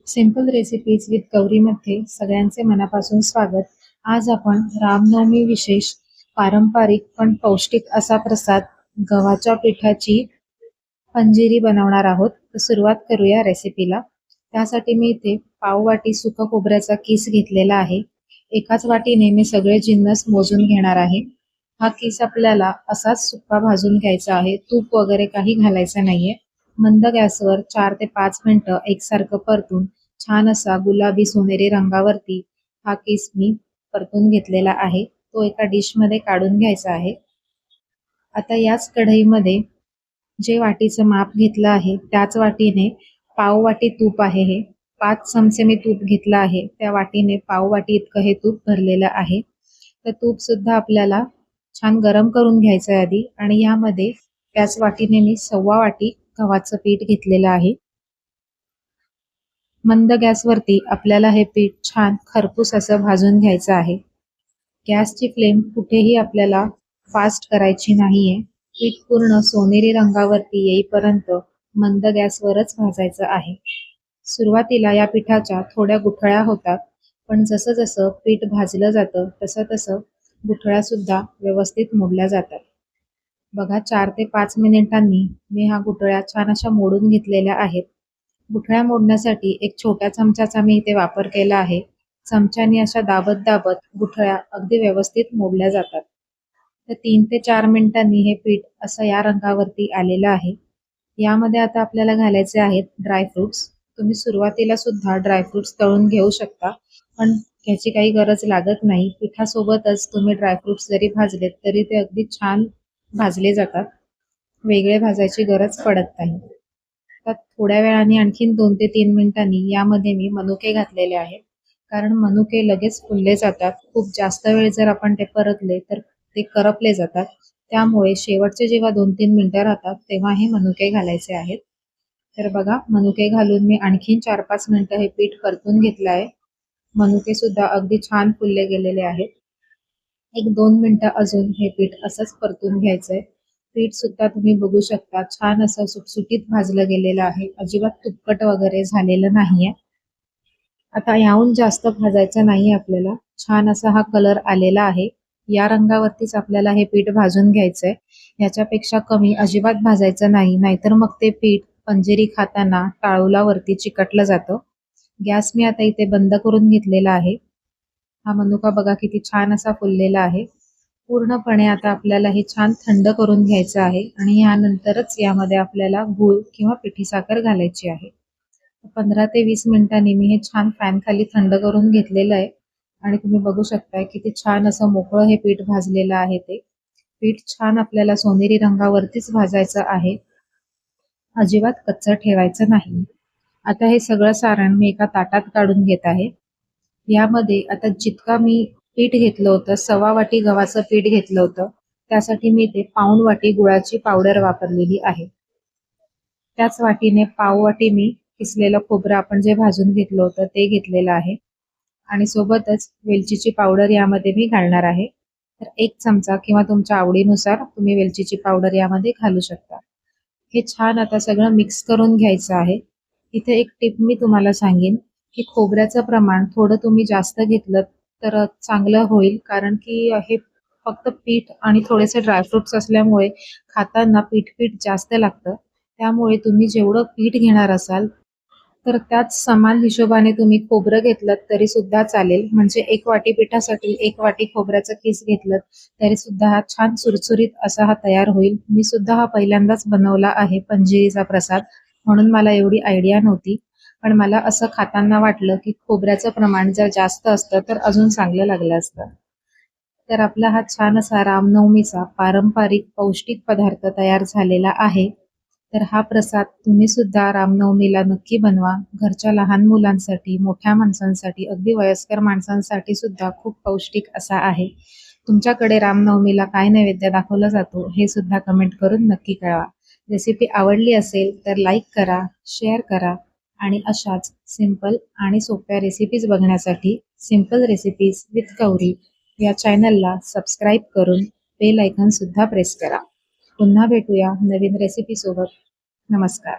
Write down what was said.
Simple recipes with गौरीमध्ये सगळ्यांचे मनापासून स्वागत. आज आपण रामनवमी विशेष पारंपरिक पण पौष्टिक असा प्रसाद गव्हाच्या पिठाची पंजिरी बनवणार आहोत. तर सुरुवात करूया रेसिपीला. त्यासाठी मी इथे पाव वाटी सुका खोबऱ्याचा किस घेतलेला आहे. एकाच वाटीने मी सगळे जिन्नस मोजून घेणार आहे. हा किस आपल्याला असाच सुका भाजून घ्यायचा आहे. तूप वगैरे काही घालायचं नाहीये. मंद गॅसवर 4 ते 5 मिनिटं एकसारखं परतून छान असा गुलाबी सोनेरी रंगावरती हा किस मी परतून घेतलेला आहे. तो एका डिशमध्ये काढून घ्यायचा आहे. आता याच कढईमध्ये जे वाटीचं माप घेतलं आहे त्याच वाटीने पाव वाटी तूप आहे. हे 5 चमचे मी तूप घेतलं आहे. त्या वाटीने पाव वाटी इतकं हे तूप भरलेलं आहे. तर तूप सुद्धा आपल्याला छान गरम करून घ्यायचं आहे आधी. आणि यामध्ये त्याच वाटीने मी 1/4 वाटी गव्हाचं पीठ घेतलेलं आहे. मंद गॅसवरती आपल्याला हे पीठ छान खरपूस असं भाजून घ्यायचं आहे. गॅसची फ्लेम कुठेही आपल्याला फास्ट करायची नाहीये. पीठ पूर्ण सोनेरी रंगावरती येईपर्यंत मंद गॅसवरच भाजायचं आहे. सुरुवातीला या पिठाच्या थोड्या गुठळ्या होतात, पण जसं जसं पीठ भाजलं जातं तसं तसं गुठळ्या सुद्धा व्यवस्थित मोडल्या जातात. बघा 4 ते 5 मिनिटांनी मी ह्या गुठळ्या छान अशा मोडून घेतलेल्या आहेत. गुठळ्या मोडण्यासाठी एक छोट्या चमच्याचा मी इथे वापर केला आहे. चमच्याने अशा दाबत दाबत गुठळ्या अगदी व्यवस्थित मोडल्या जातात. तर 3 ते 4 मिनिटांनी हे पीठ असं या रंगावरती आलेलं आहे. यामध्ये आता आपल्याला घालायचे आहेत ड्रायफ्रुट्स. तुम्ही सुरुवातीला सुद्धा ड्रायफ्रुट्स तळून घेऊ शकता, पण ह्याची काही गरज लागत नाही. पिठासोबतच तुम्ही ड्रायफ्रुट्स जरी भाजलेत तरी ते अगदी छान भाजले जातात. वेगळे भाजायची गरज पडत नाही. तर थोड्या वेळाने आणखीन 2 ते 3 मिनिटांनी यामध्ये मी मनुके घातलेले आहेत. कारण मनुके लगेच फुलले जातात. खूप जास्त वेळ जर आपण ते परतले तर ते करपले जातात. त्यामुळे शेवटचे जेव्हा 2-3 मिनिटं राहतात तेव्हा हे मनुके घालायचे आहेत. तर बघा मनुके घालून मी आणखीन 4-5 मिनिटं हे पीठ परतून घेतलं आहे. मनुके सुद्धा अगदी छान फुलले गेलेले आहेत. 1-2 मिनिटं अजून हे पीठ असंच परतून घ्यायचंय. पीठ सुद्धा तुम्ही बघू शकता छान असं सुटसुटीत भाजलं गेलेलं आहे. अजिबात तुपकट वगैरे झालेलं नाहीये. आता याहून जास्त भाजायचं नाही आपल्याला. छान असा हा कलर आलेला आहे. या रंगावरतीच आपल्याला हे पीठ भाजून घ्यायचंय. याच्यापेक्षा कमी अजिबात भाजायचं नाही, नाहीतर मग ते पीठ पंजिरी खाताना टाळूलावरती चिकटलं जातं. गॅस मी आता इथे बंद करून घेतलेला आहे. हा मनुका बघा किती छान असा फुललेला आहे. पूर्णपणे आता आपल्याला हे छान थंड करून घ्यायचं आहे आणि यानंतरच यामध्ये आपल्याला गूळ किंवा पिठी साखर घालायची आहे. 15 ते 20 मिनिटांनी मी हे छान फॅन खाली थंड करून घेतलेलं आहे आणि तुम्ही बघू शकताय किती छान असं मोकळं हे पीठ भाजलेलं आहे. ते पीठ छान आपल्याला सोनेरी रंगावरतीच भाजायचं आहे. अजिबात कच्चं ठेवायचं नाही. आता हे सगळं सारण मी एका ताटात काढून घेत आहे. यामध्ये आता जितका मी पीठ घेतलं होतं, 1/4 वाटी गव्हाचं पीठ घेतलं होतं, त्यासाठी मी इथे पाऊण वाटी गुळाची पावडर वापरलेली आहे. त्याच वाटीने पाव वाटी मी किसलेलं खोबरं आपण जे भाजून घेतलं होतं ते घेतलेलं आहे आणि सोबतच वेलचीची पावडर यामध्ये मी घालणार आहे. तर 1 चमचा किंवा तुमच्या आवडीनुसार तुम्ही वेलचीची पावडर यामध्ये घालू शकता. हे छान आता सगळं मिक्स करून घ्यायचं आहे. इथे एक टिप मी तुम्हाला सांगेन की खोबऱ्याचं प्रमाण थोडं तुम्ही जास्त घेतलं तर चांगलं होईल. कारण की हे फक्त पीठ आणि थोडेसे ड्रायफ्रुट्स असल्यामुळे खाताना पीठ जास्त लागतं. त्यामुळे तुम्ही जेवढं पीठ घेणार असाल तर त्याच समान हिशोबाने तुम्ही खोबरं घेतलं तरी सुद्धा चालेल. म्हणजे 1 वाटी पिठासाठी 1 वाटी खोबऱ्याचं किस घेतलं तरी सुद्धा हा छान सुरसुरीत असा हा तयार होईल. मी सुद्धा हा पहिल्यांदाच बनवला आहे पंजिरीचा प्रसाद, म्हणून मला एवढी आयडिया नव्हती. पण मला असं खाताना वाटलं की खोबऱ्याचं प्रमाण जर जास्त असतं तर अजून चांगलं लागलं असतं. तर आपला हा छान असा रामनवमीचा पारंपरिक पौष्टिक पदार्थ तयार झालेला आहे. तर हा प्रसाद तुम्ही सुद्धा रामनवमीला नक्की बनवा. घरच्या लहान मुलांसाठी, मोठ्या माणसांसाठी, अगदी वयस्कर माणसांसाठी सुद्धा खूप पौष्टिक असा आहे. तुमच्याकडे रामनवमीला काय नैवेद्य दाखवला जातो हे सुद्धा कमेंट करून नक्की कळवा. रेसिपी आवडली असेल तर लाईक करा, शेअर करा आणि अशाच सिंपल आणि सोप्या रेसिपीज बघण्यासाठी सिंपल रेसिपीज विथ गौरी या चॅनलला सबस्क्राईब करून बेल आयकॉन सुद्धा प्रेस करा. पुन्हा भेटूया नवीन रेसिपी सोबत. नमस्कार.